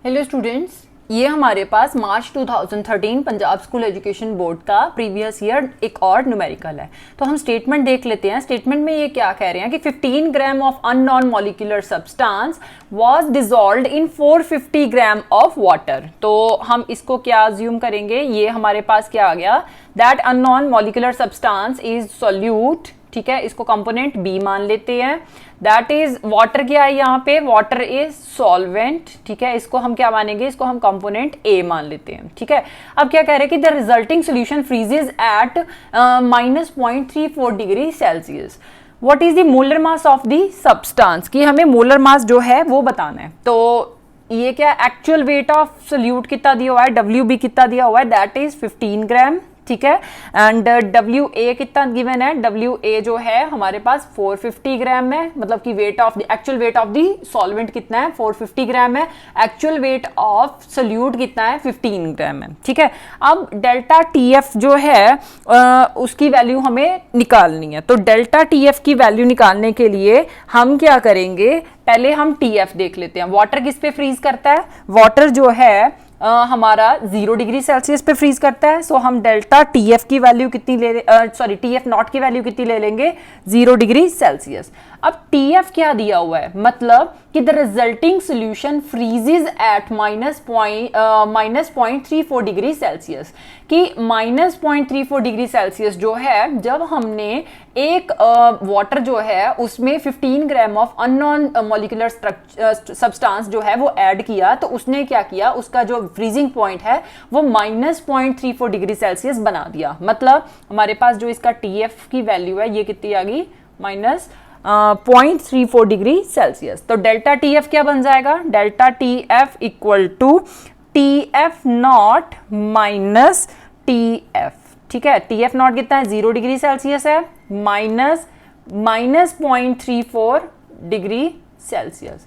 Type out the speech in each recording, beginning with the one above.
Hello students, ये हमारे पास मार्च 2013 Punjab school education board का प्रीवियस ईयर एक और न्यूमेरिकल है। तो हम स्टेटमेंट देख लेते हैं। स्टेटमेंट में ये क्या कह रहे हैं कि 15 gram of unknown molecular substance was dissolved in 450 gram of water. तो हम इसको क्या अज्यूम करेंगे, ये हमारे पास क्या आ गया, that unknown molecular substance is solute. ठीक है, इसको कंपोनेंट बी मान लेते हैं। दैट इज वाटर क्या है यहाँ पे, वाटर इज सॉल्वेंट। ठीक है, इसको हम क्या मानेंगे, इसको हम कंपोनेंट ए मान लेते हैं। ठीक है, अब क्या कह रहे हैं कि the resulting solution freezes at -0.34 degree Celsius. What is the molar mass of the substance, कि हमें मोलर मास जो है वो बताना है। तो ये क्या एक्चुअल वेट ऑफ सोल्यूट कितना दिया हुआ है, WB कितना दिया हुआ है, दैट इज 15 ग्राम। ठीक है, एंड WA कितना गिवन है, WA जो है हमारे पास 450 ग्राम है, मतलब कि weight of the actual weight of the solvent कितना है, 450 ग्राम है। एक्चुअल वेट ऑफ सोल्यूट कितना है, 15 ग्राम है। ठीक है, अब डेल्टा TF जो है उसकी वैल्यू हमें निकालनी है। तो डेल्टा TF की वैल्यू निकालने के लिए हम क्या करेंगे, पहले हम TF देख लेते हैं। वाटर किस पे फ्रीज करता है, वाटर जो है हमारा 0 डिग्री सेल्सियस पे फ्रीज करता है। सो हम डेल्टा TF की वैल्यू कितनी सॉरी TF नॉट की वैल्यू कितनी ले लेंगे, 0 डिग्री सेल्सियस। अब TF क्या दिया हुआ है, मतलब कि the resulting solution freezes at -0.34 degree Celsius, कि -0.34 डिग्री सेल्सियस जो है, जब हमने एक वाटर जो है उसमें 15 gram of unknown molecular substance जो है वो ऐड किया, तो उसने क्या किया, उसका जो फ्रीजिंग पॉइंट है वो -0.34 डिग्री सेल्सियस बना दिया। मतलब हमारे पास जो इसका TF की वैल्यू है ये कितनी आ गई, -0.34 डिग्री सेल्सियस। तो डेल्टा TF क्या बन जाएगा, delta TF equal to TF not minus TF। ठीक है, TF नॉट कितना है, 0 डिग्री सेल्सियस है, -0.34 डिग्री सेल्सियस।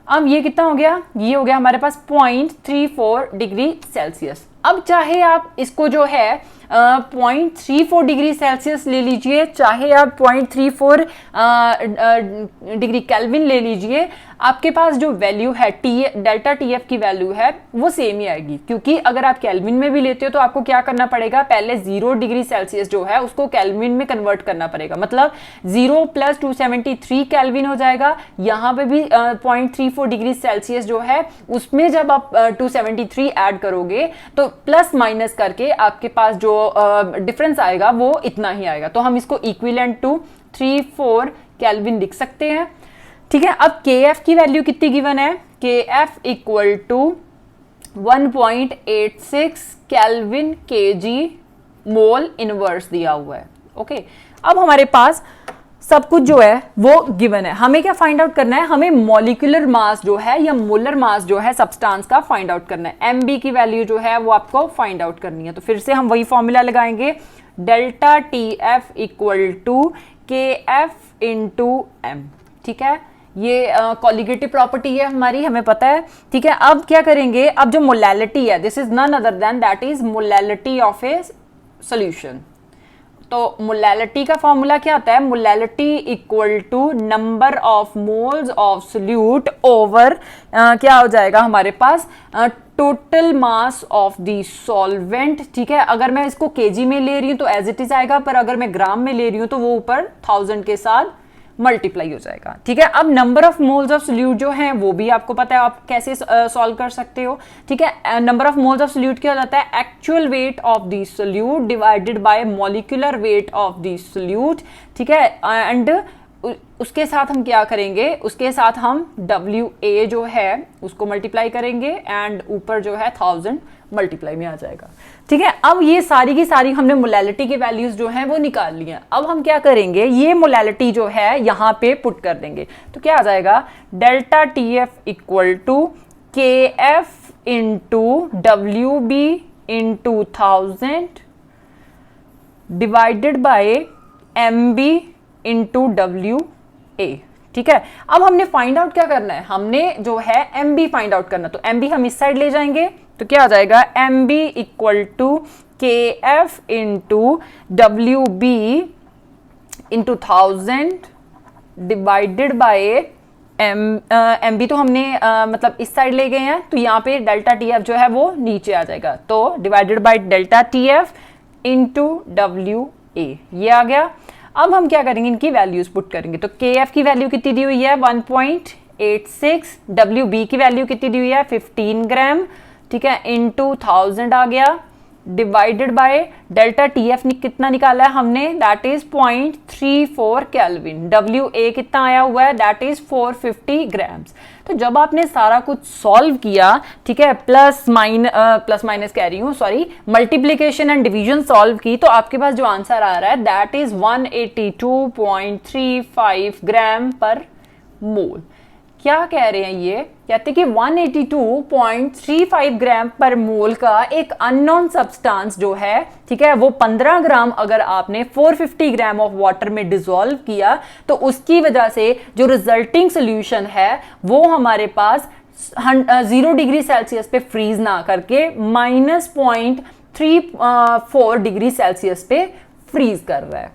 अब ये कितना हो गया, ये हो गया हमारे पास 0.34 डिग्री सेल्सियस। अब चाहे आप इसको जो है 0.34 डिग्री सेल्सियस ले लीजिए, चाहे आप 0.34 डिग्री केल्विन ले लीजिए, आपके पास जो वैल्यू है डेल्टा TF की वैल्यू है वो सेम ही आएगी। क्योंकि अगर आप केल्विन में भी लेते हो तो आपको क्या करना पड़ेगा, पहले 0 डिग्री सेल्सियस जो है उसको केल्विन में कन्वर्ट करना पड़ेगा। मतलब 0 + 273 केल्विन हो जाएगा। यहाँ पे भी 0.34 डिग्री सेल्सियस जो है उसमें जब आप 273 ऐड करोगे तो प्लस माइनस करके आपके पास जो डिफरेंस आएगा वो इतना ही आएगा। तो हम इसको इक्विवेलेंट टू 34 केल्विन लिख सकते हैं। ठीक है, अब KF की वैल्यू कितनी गिवन है, KF equal to 1.86 kelvin kg mole inverse दिया हुआ है। ओके, अब हमारे पास सब कुछ जो है वो गिवन है। हमें क्या फाइंड आउट करना है, हमें मॉलिक्यूलर मास जो है या मोलर मास जो है सब्सटेंस का फाइंड आउट करना है। MB की वैल्यू जो है वो आपको फाइंड आउट करनी है। तो फिर से हम वही फॉर्मूला लगाएंगे, delta TF equal to KF into M। ठीक है, ये कॉलिगेटिव प्रॉपर्टी है हमारी, हमें पता है। ठीक है, अब क्या करेंगे, अब जो मोलैलिटी है, this is none other than that is molality of a solution. तो मोलैलिटी का फॉर्मूला क्या आता है, molality equal to number of moles of solute over क्या हो जाएगा हमारे पास, total mass of the solvent. ठीक है, अगर मैं इसको केजी में ले रही हूं तो एज इट इज आएगा, पर अगर मैं ग्राम में ले रही हूं तो वो ऊपर 1000 के साथ मल्टीप्लाई हो जाएगा। ठीक है, अब number of moles of solute जो है वो भी आपको पता है, आप कैसे सॉल्व कर सकते हो। ठीक है, number of moles of solute क्या हो जाता है, actual weight of the solute divided by molecular weight of the solute. ठीक है, एंड उसके साथ हम क्या करेंगे, उसके साथ हम WA जो है उसको मल्टीप्लाई करेंगे एंड ऊपर जो है 1000 मल्टीप्लाई में आ जाएगा। ठीक है, अब ये सारी की सारी हमने मोलैलिटी के वैल्यूज जो हैं वो निकाल ली हैं। अब हम क्या करेंगे, ये मोलैलिटी जो है यहाँ पे पुट कर देंगे। तो क्या आ जाएगा, delta TF equal to KF into WB into 1000 divided by MB into WA। ठीक है, अब हमने फाइंड आउट क्या करना है, हमने जो है MB फाइंड आउट करना। तो MB हम इस साइड ले जाएंगे, तो क्या आ जाएगा, MB equal to KF into WB into 1000 divided by M B तो हमने मतलब इस साइड ले गए हैं, तो यहाँ पे डेल्टा टी एफ जो है वो नीचे आ जाएगा, तो divided by delta T F into W A, ये आ गया। अब हम क्या करेंगे, इनकी वैल्यूज पुट करेंगे। तो के एफ की वैल्यू कितनी दी हुई है 1.86, डब्ल्यू बी की वैल्यू कितनी दी हुई है 15 ग्राम, ठीक है, इंटू 1000 आ गया, divided by delta T F कितना निकाला है हमने, that is 0.34 kelvin, W A कितना आया हुआ है, दैट इज 450 ग्राम्स। तो जब आपने सारा कुछ सॉल्व किया, ठीक है, प्लस माइनस कह रही हूं, sorry, multiplication and division solve की, तो आपके पास जो आंसर आ रहा है दैट इज 182.35 ग्राम पर मोल। क्या कह रहे हैं ये, कहते हैं कि 182.35 ग्राम पर मोल का एक अननोन सब्सटेंस जो है, ठीक है, वो 15 ग्राम अगर आपने 450 ग्राम ऑफ वाटर में डिसॉल्व किया, तो उसकी वजह से जो रिजल्टिंग सोल्यूशन है वो हमारे पास 0 डिग्री सेल्सियस पे फ्रीज ना करके -0.34 डिग्री सेल्सियस पे फ्रीज कर रहा है।